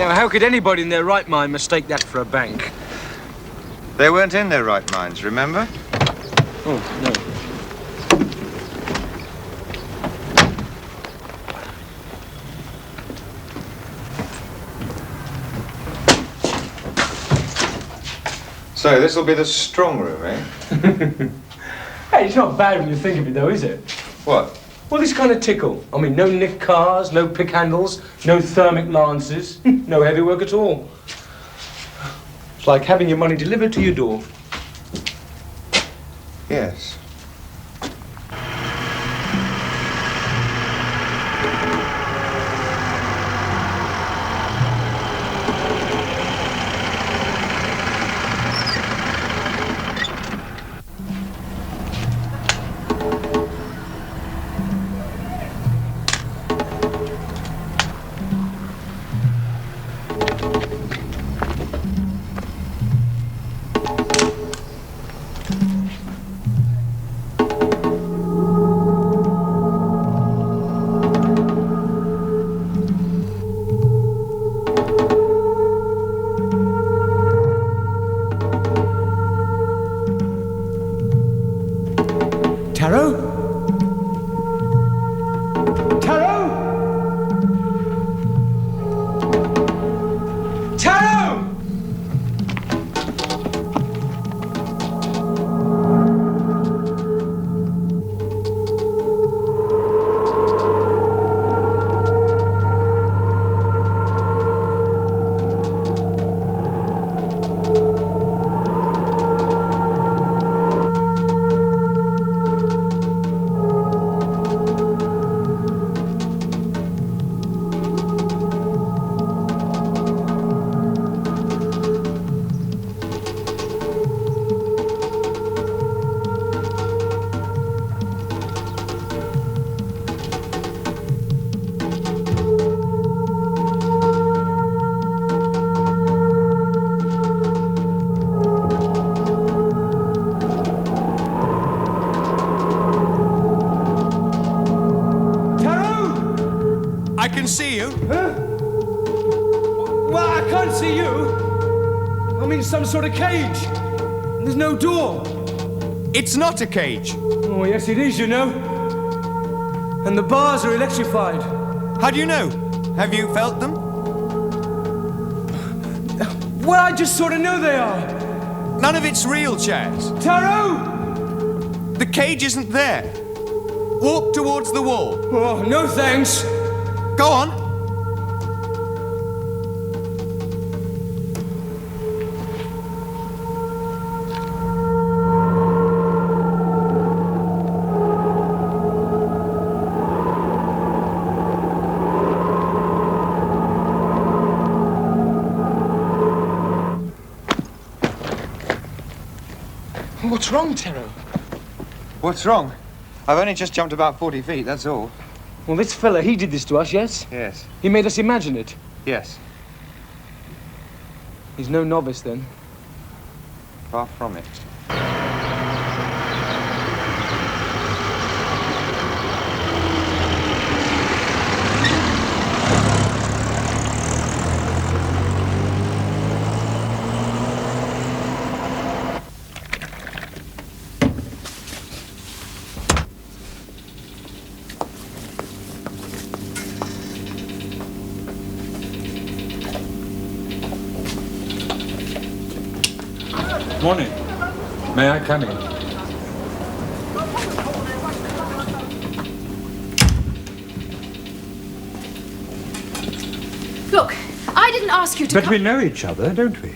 Now, how could anybody in their right mind mistake that for a bank? They weren't in their right minds, remember? Oh, no. So, this'll be the strong room, eh? Hey, it's not bad when you think of it, though, is it? What? Well, this kind of tickle. I mean, no nicked cars, no pick handles, no thermic lances, no heavy work at all. It's like having your money delivered to your door. Yes. See you. Huh? Well, I can't see you. I'm in some sort of cage. There's no door. It's not a cage. Oh, yes, it is, you know. And the bars are electrified. How do you know? Have you felt them? Well, I just sort of know they are. None of it's real, Chaz. Taro! The cage isn't there. Walk towards the wall. Oh, no thanks. Go on. What's wrong, Taro? What's wrong? I've only just jumped about 40 feet, that's all. Well, this fella, he did this to us, yes? Yes. He made us imagine it. Yes. He's no novice, then. Far from it. Morning. May I come in? Look, I didn't ask you to But come. we know each other, don't we?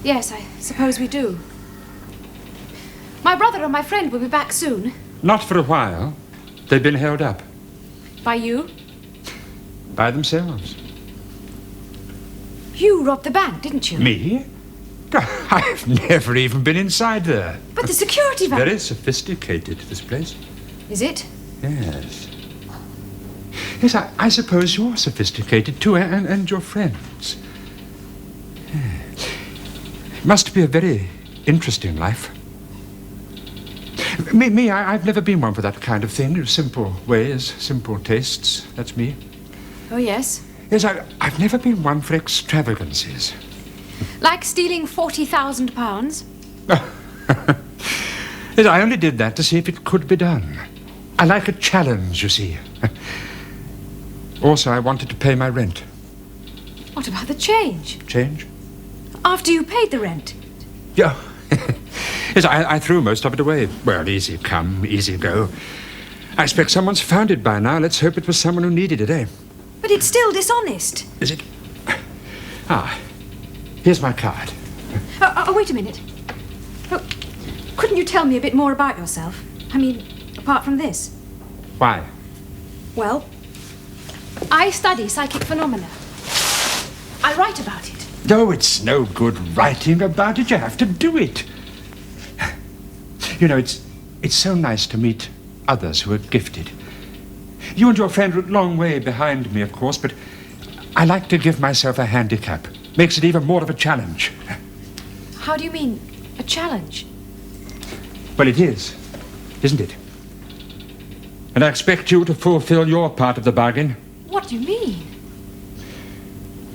Yes, I suppose we do. My brother and my friend will be back soon. Not for a while. They've been held up. By you? By themselves. You robbed the bank, didn't you? Me? I've never even been inside there. But the security van... Very sophisticated, this place. Is it? Yes. Yes, I suppose you're sophisticated too, and your friends. Yes. Must be a very interesting life. I've never been one for that kind of thing. Simple ways, simple tastes. That's me. Oh, yes? Yes, I've never been one for extravagances. Like stealing £40,000? Yes, I only did that to see if it could be done. I like a challenge, you see. Also, I wanted to pay my rent. What about the change? Change? After you paid the rent? Yeah. Yes, I threw most of it away. Well, easy come, easy go. I expect someone's found it by now. Let's hope it was someone who needed it, eh? But it's still dishonest. Is it? Ah, here's my card. Wait a minute. Oh, couldn't you tell me a bit more about yourself? I mean, apart from this. Why? Well, I study psychic phenomena. I write about it. No, it's no good writing about it. You have to do it. You know, it's so nice to meet others who are gifted. You and your friend are a long way behind me, of course, but I like to give myself a handicap. Makes it even more of a challenge. How do you mean, a challenge? Well, it is, isn't it? And I expect you to fulfill your part of the bargain. What do you mean?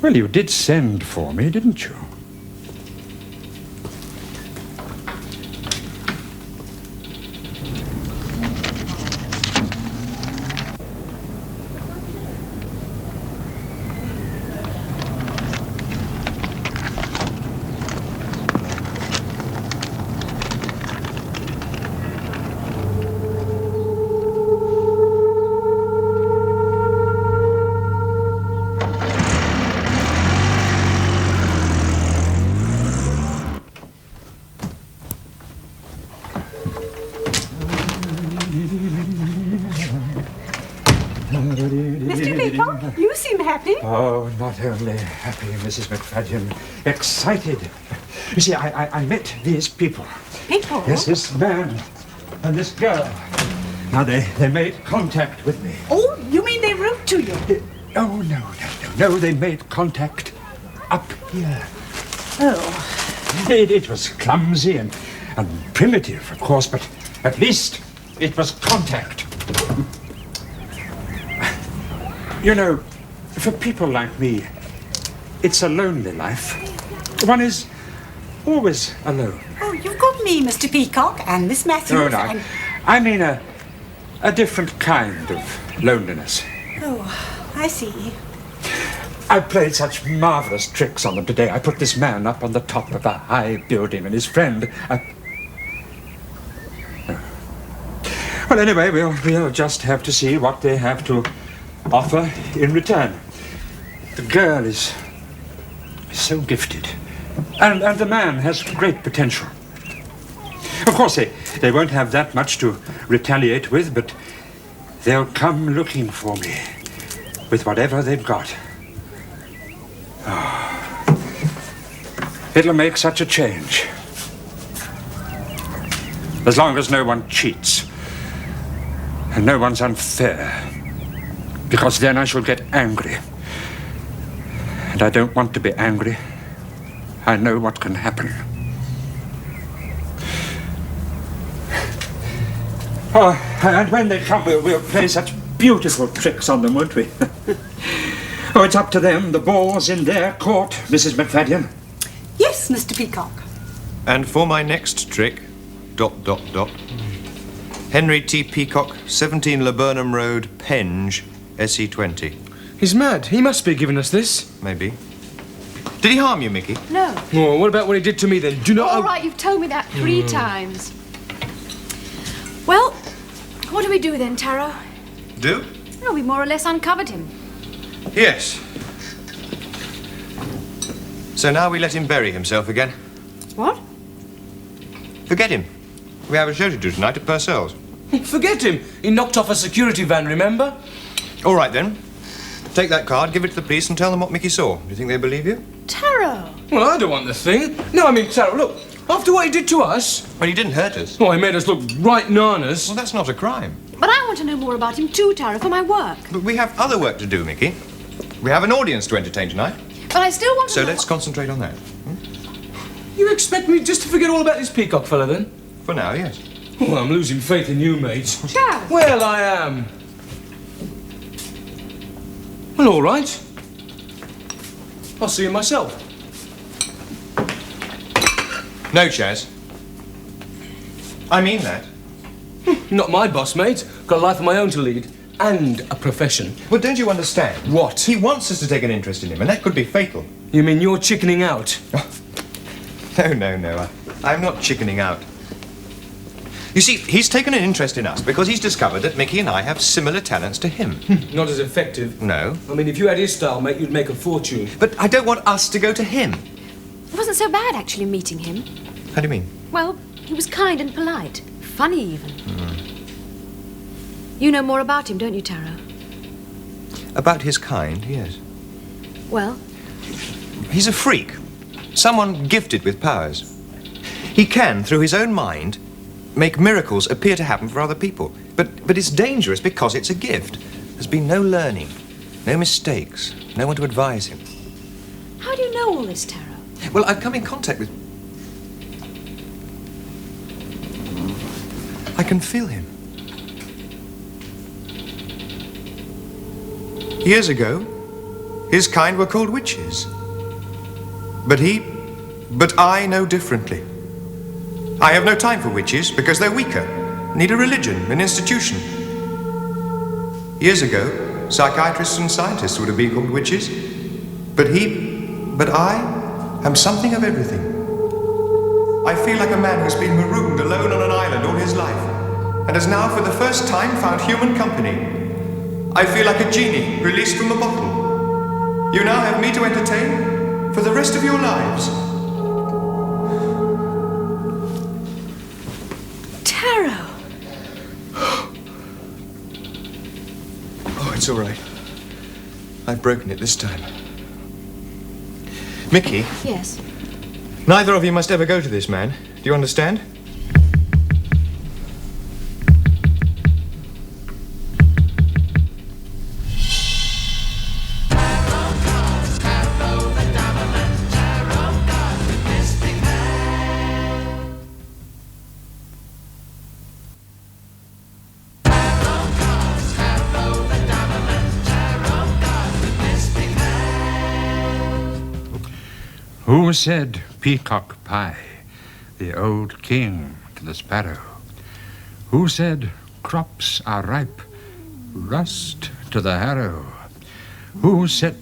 Well, you did send for me, didn't you? Mr. Peacock, you seem happy. Oh, not only happy, Mrs. McFadden, excited. You see, I met these people. People? Yes, this man and this girl. Now, they made contact with me. Oh, you mean they wrote to you? Oh, no, they made contact up here. Oh. It was clumsy and primitive, of course, but at least it was contact. You know, for people like me, it's a lonely life. One is always alone. Oh, you've got me, Mr. Peacock, and Miss Matthews. No, and... I mean a different kind of loneliness. Oh, I see. I played such marvelous tricks on them today. I put this man up on the top of a high building and his friend... Well, anyway, we'll just have to see what they have to offer in return. The girl is so gifted, and the man has great potential. Of course, they won't have that much to retaliate with, but they'll come looking for me with whatever they've got. Oh, it'll make such a change. As long as no one cheats and no one's unfair. Because then I shall get angry. And I don't want to be angry. I know what can happen. Oh, and when they come, we'll play such beautiful tricks on them, won't we? Oh, it's up to them. The ball's in their court, Mrs. McFadden. Yes, Mr. Peacock. And for my next trick, ... Henry T. Peacock, 17 Laburnum Road, Penge, SE20. He's mad. He must be giving us this. Maybe. Did he harm you, Mickey? No. Oh, what about what he did to me then? Do not... All right, you've told me that 3 times. Well, what do we do then, Taro? Do? Well, we more or less uncovered him. Yes. So now we let him bury himself again. What? Forget him. We have a show to do tonight at Purcell's. Forget him. He knocked off a security van, remember? All right, then. Take that card, give it to the police, and tell them what Mickey saw. Do you think they believe you? Taro! Well, I don't want the thing. No, I mean, Taro, look. After what he did to us... Well, he didn't hurt us. Oh, he made us look right nanas. Well, that's not a crime. But I want to know more about him too, Taro, for my work. But we have other work to do, Mickey. We have an audience to entertain tonight. But I still want to So know... let's concentrate on that. You expect me just to forget all about this Peacock fella, then? For now, yes. Oh, I'm losing faith in you, mates. Chaz! Well, I am. Well, all right. I'll see him myself. No, Chaz. I mean that. Not my boss, mate. Got a life of my own to lead. And a profession. Well, don't you understand? What? He wants us to take an interest in him, and that could be fatal. You mean you're chickening out? No. I'm not chickening out. You see, he's taken an interest in us because he's discovered that Mikki and I have similar talents to him. Not as effective. No. I mean, if you had his style, mate, you'd make a fortune. But I don't want us to go to him. It wasn't so bad, actually, meeting him. How do you mean? Well, he was kind and polite. Funny, even. You know more about him, don't you, Taro? About his kind, yes. Well? He's a freak. Someone gifted with powers. He can, through his own mind, make miracles appear to happen for other people. But it's dangerous because it's a gift. There's been no learning, no mistakes, no one to advise him. How do you know all this, Taro? Well, I've come in contact with... I can feel him. Years ago, his kind were called witches. But I know differently. I have no time for witches because they're weaker, need a religion, an institution. Years ago, psychiatrists and scientists would have been called witches. But I am something of everything. I feel like a man who's been marooned alone on an island all his life and has now for the first time found human company. I feel like a genie released from a bottle. You now have me to entertain for the rest of your lives. Taro! Oh, it's all right. I've broken it this time. Mikki, Yes. neither of you must ever go to this man. Do you understand? Who said peacock pie, the old king to the sparrow? Who said crops are ripe, rust to the harrow? Who said...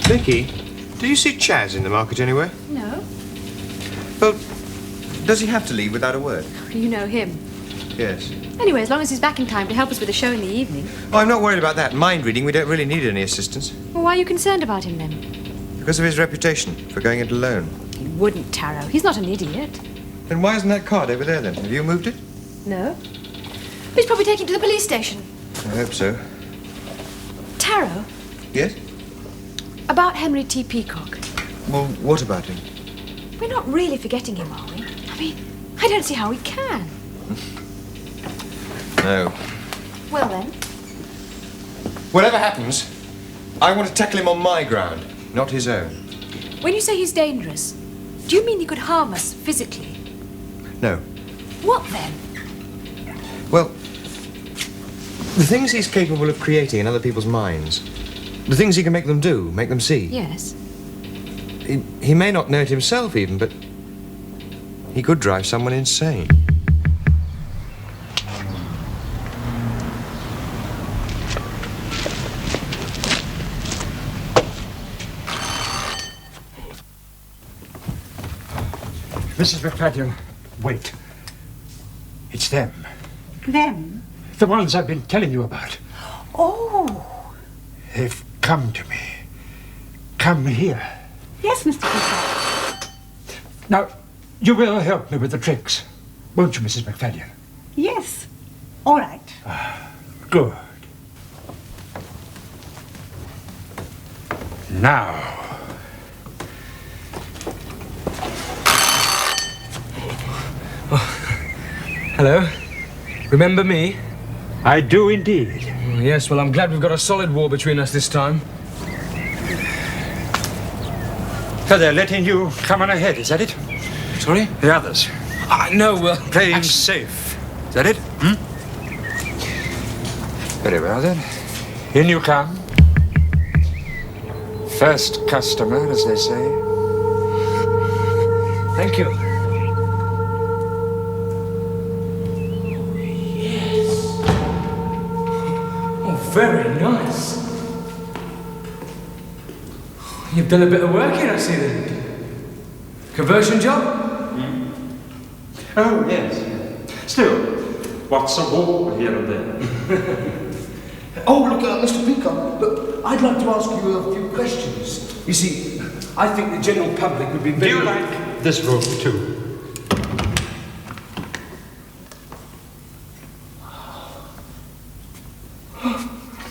Mikki, do you see Chaz in the market anywhere? No. Well, does he have to leave without a word? You know him. Yes. Anyway, as long as he's back in time to help us with the show in the evening. Oh, I'm not worried about that. Mind reading, we don't really need any assistance. Well, why are you concerned about him then? Because of his reputation for going it alone. He wouldn't, Taro. He's not an idiot. Then why isn't that card over there then? Have you moved it? No. He's probably taken it to the police station. I hope so. Taro, Yes? about Henry T. Peacock. Well, what about him? We're not really forgetting him, are we? I mean, I don't see how we can. No. Well then, Whatever happens, I want to tackle him on my ground, not his own. when you say he's dangerous, do you mean he could harm us physically? No. What then? Well, the things he's capable of creating in other people's minds, the things he can make them do, make them see. Yes. He may not know it himself even, but he could drive someone insane. Mrs. McFadden, wait. It's them. Them? The ones I've been telling you about. Oh. They've come to me. Come here. Yes, Mr. Peacock. Now, you will help me with the tricks, won't you, Mrs. McFadden? Yes. All right. Good. Now. Hello. Remember me? I do indeed. Yes, well, I'm glad we've got a solid war between us this time. So they're letting you come on ahead, is that it? Sorry? The others. No, well... Playing safe. Is that it? Very well, then. In you come. First customer, as they say. Thank you. Very nice. You've done a bit of work here, I see then. Conversion job? Oh, yes. Still, what's a war here and there? Oh, look, Mr. Peacock, look, I'd like to ask you a few questions. You see, I think the general public would be very... Do you like this room, too?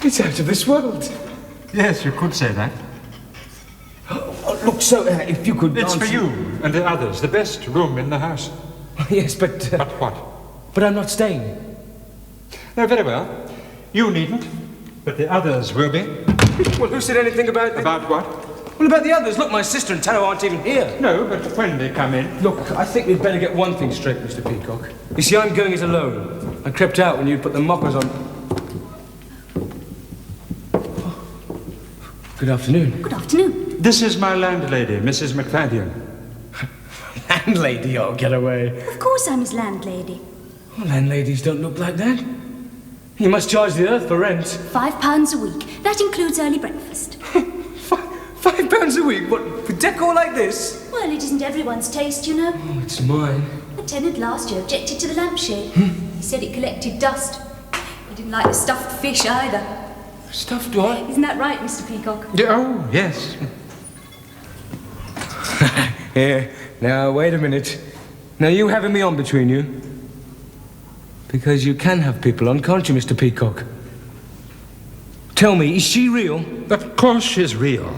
It's out of this world. Yes, you could say that. Oh, look, so, if you could It's answer... for you and the others, the best room in the house. Yes, but... But what? But I'm not staying. No, very well. You needn't, but the others will be. Well, who said anything about... About what? Well, about the others. Look, my sister and Taro aren't even here. No, but when they come in... Look, I think we'd better get one thing straight, Mr. Peacock. You see, I'm going it alone. I crept out when you put the moppers on... Good afternoon. Good afternoon. This is my landlady, Mrs. McFadden. Landlady, oh, get away. Of course I'm his landlady. Well, landladies don't look like that. You must charge the earth for rent. £5 a week. That includes early breakfast. £5 a week? What, for decor like this? Well, it isn't everyone's taste, you know. Oh, it's mine. A tenant last year objected to the lampshade. He said it collected dust. He didn't like the stuffed fish either. Stuffed what? Isn't that right, Mr. Peacock? Oh, yes. Here, now, wait a minute. Now, you having me on between you? Because you can have people on, can't you, Mr. Peacock? Tell me, is she real? Of course she's real.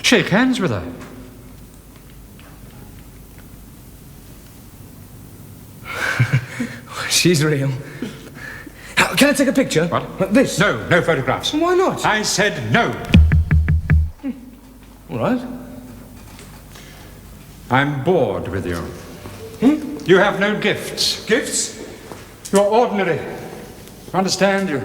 Shake hands with her. She's real. Can I take a picture? What? Like this? No, no photographs. Why not? I said no. All right. I'm bored with you. You have no gifts. Gifts? You're ordinary. Understand? You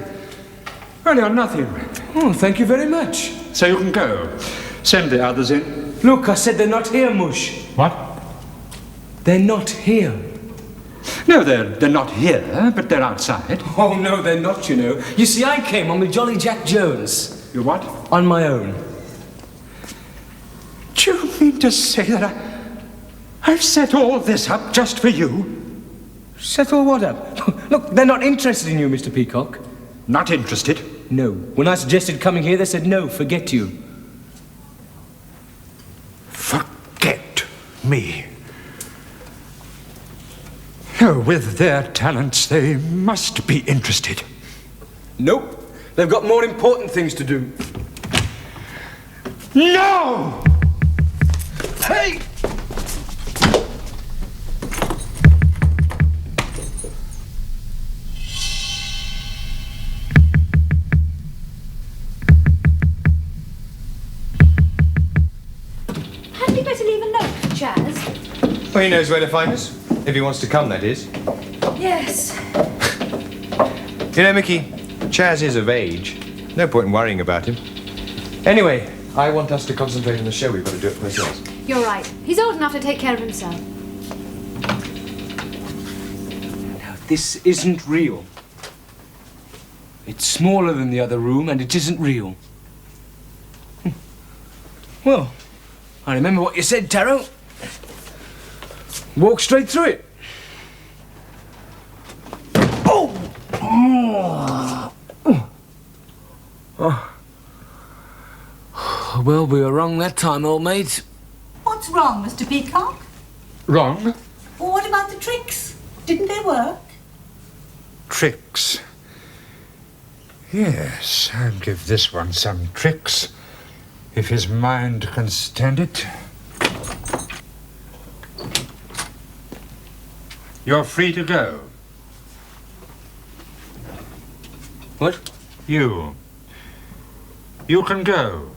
really are nothing. Oh, thank you very much. So you can go. Send the others in. Look, I said they're not here, Mush. What? They're not here. No, they're not here, but they're outside. Oh, no, they're not, you know. You see, I came on with Jolly Jack Jones. You what? On my own. Do you mean to say that I've set all this up just for you? Settle what up? Look, they're not interested in you, Mr. Peacock. Not interested? No. When I suggested coming here, they said, no, forget you. Forget me. No, with their talents, they must be interested. Nope. They've got more important things to do. No! Hey! Hadn't we better leave a note for Chaz? Well, he knows where to find us. If he wants to come, that is. Yes. You know, Mickey, Chaz is of age. No point in worrying about him. Anyway, I want us to concentrate on the show. We've got to do it for ourselves. You're right. He's old enough to take care of himself. Now, this isn't real. It's smaller than the other room, and it isn't real. Well, I remember what you said, Taro. Walk straight through it. Well, we were wrong that time, old mate. What's wrong, Mr. Peacock? Wrong? Well, what about the tricks? Didn't they work? Tricks. Yes, I'll give this one some tricks, if his mind can stand it. You're free to go. What? You. You can go.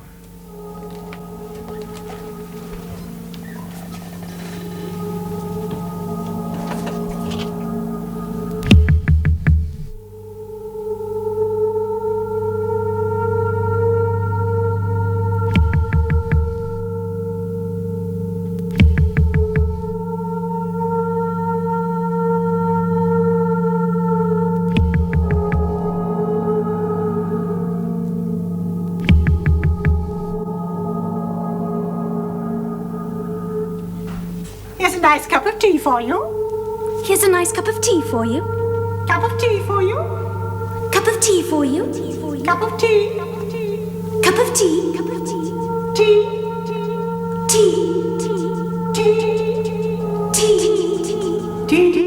Here's a nice cup of tea for you. Here's a nice cup of tea for you. Cup of tea for you. Cup of tea for you. Cup of tea. Cup of tea. Cup of tea. Tea. Tea. Tea. Tea. Tea.